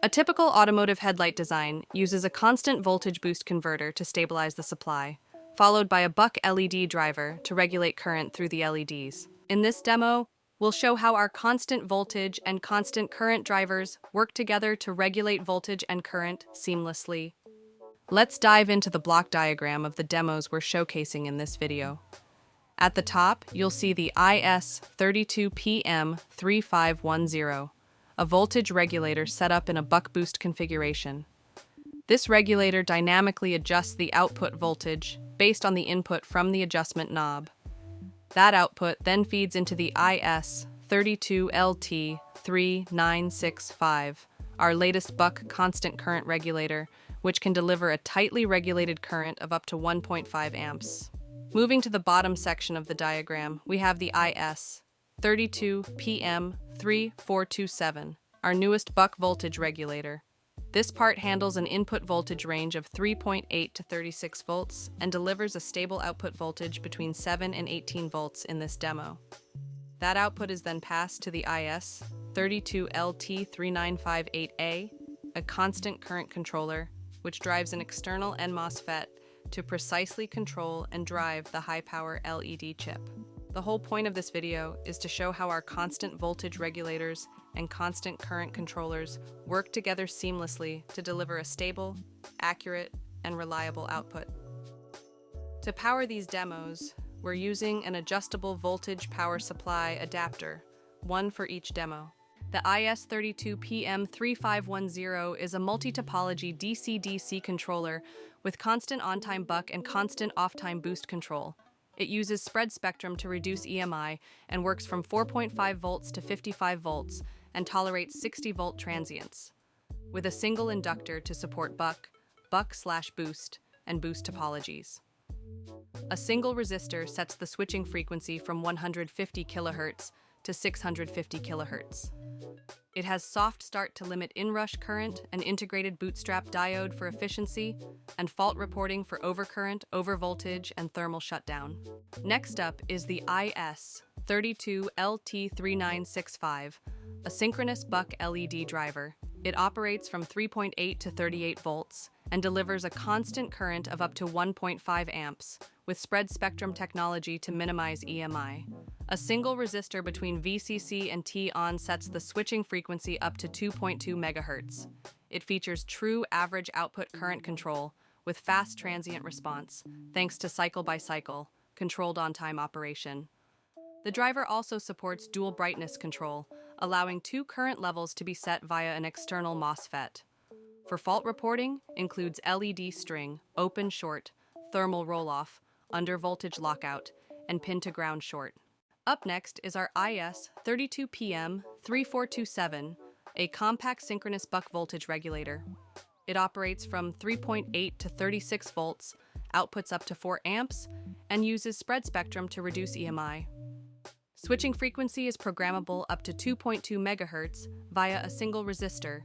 A typical automotive headlight design uses a constant voltage boost converter to stabilize the supply, followed by a buck LED driver to regulate current through the LEDs. In this demo, we'll show how our constant voltage and constant current drivers work together to regulate voltage and current seamlessly. Let's dive into the block diagram of the demos we're showcasing in this video. At the top, you'll see the IS32PM3510, a voltage regulator set up in a buck boost configuration. This regulator dynamically adjusts the output voltage based on the input from the adjustment knob. That output then feeds into the IS32LT3965, our latest buck constant current regulator, which can deliver a tightly regulated current of up to 1.5 amps. Moving to the bottom section of the diagram, we have the IS32PM3427, our newest buck voltage regulator. This part handles an input voltage range of 3.8 to 36 volts and delivers a stable output voltage between 7 and 18 volts in this demo. That output is then passed to the IS32LT3958A, a constant current controller, which drives an external NMOSFET to precisely control and drive the high-power LED chip. The whole point of this video is to show how our constant voltage regulators and constant current controllers work together seamlessly to deliver a stable, accurate, and reliable output. To power these demos, we're using an adjustable voltage power supply adapter, one for each demo. The IS32PM3510 is a multi-topology DC-DC controller with constant on-time buck and constant off-time boost control. It uses spread spectrum to reduce EMI and works from 4.5 volts to 55 volts and tolerates 60-volt transients, with a single inductor to support buck/boost, and boost topologies. A single resistor sets the switching frequency from 150 kHz to 650 kHz. It has soft start to limit inrush current, an integrated bootstrap diode for efficiency, and fault reporting for overcurrent, overvoltage, and thermal shutdown. Next up is the IS32LT3965, a synchronous buck LED driver. It operates from 3.8 to 38 volts and delivers a constant current of up to 1.5 amps, with spread spectrum technology to minimize EMI. A single resistor between VCC and T-on sets the switching frequency up to 2.2 MHz. It features true average output current control with fast transient response, thanks to cycle-by-cycle, controlled on-time operation. The driver also supports dual brightness control, allowing two current levels to be set via an external MOSFET. For fault reporting, includes LED string, open short, thermal roll-off, under voltage lockout, and pin to ground short. Up next is our IS32PM3427, a compact synchronous buck voltage regulator. It operates from 3.8 to 36 volts, outputs up to 4 amps, and uses spread spectrum to reduce EMI. Switching frequency is programmable up to 2.2 MHz via a single resistor.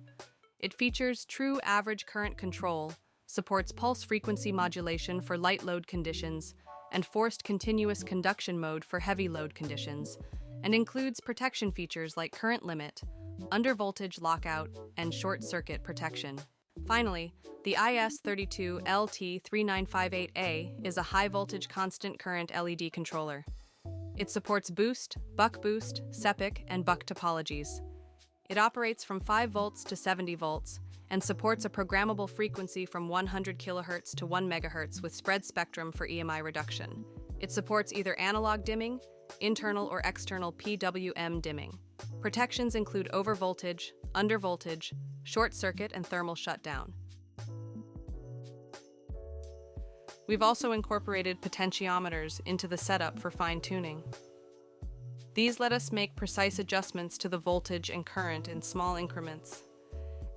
It features true average current control, supports pulse frequency modulation for light load conditions, and forced continuous conduction mode for heavy load conditions, and includes protection features like current limit, undervoltage lockout, and short circuit protection. Finally, the IS32LT3958A is a high-voltage constant current LED controller. It supports boost, buck boost, SEPIC, and buck topologies. It operates from 5 volts to 70 volts and supports a programmable frequency from 100 kHz to 1 MHz with spread spectrum for EMI reduction. It supports either analog dimming, internal or external PWM dimming. Protections include overvoltage, undervoltage, short circuit, and thermal shutdown. We've also incorporated potentiometers into the setup for fine-tuning. These let us make precise adjustments to the voltage and current in small increments.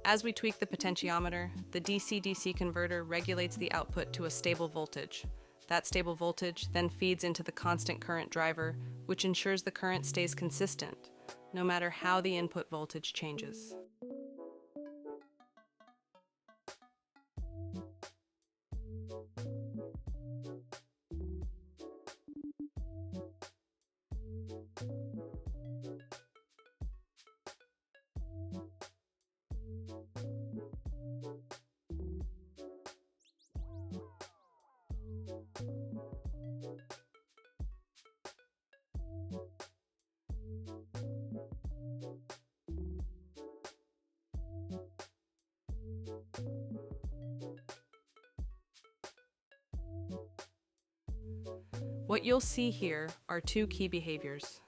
As we tweak the potentiometer, the DC-DC converter regulates the output to a stable voltage. That stable voltage then feeds into the constant current driver, which ensures the current stays consistent, no matter how the input voltage changes. What you'll see here are two key behaviors.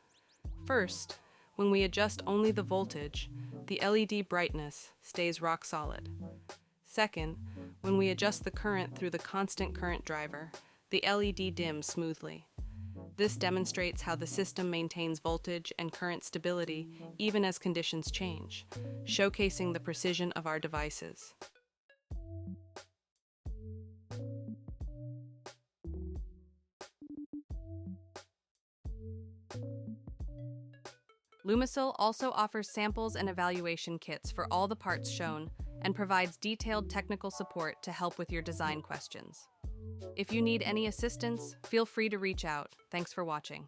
First, when we adjust only the voltage, the LED brightness stays rock solid. Second, when we adjust the current through the constant current driver, the LED dims smoothly. This demonstrates how the system maintains voltage and current stability even as conditions change, showcasing the precision of our devices. Lumissil also offers samples and evaluation kits for all the parts shown and provides detailed technical support to help with your design questions. If you need any assistance, feel free to reach out. Thanks for watching.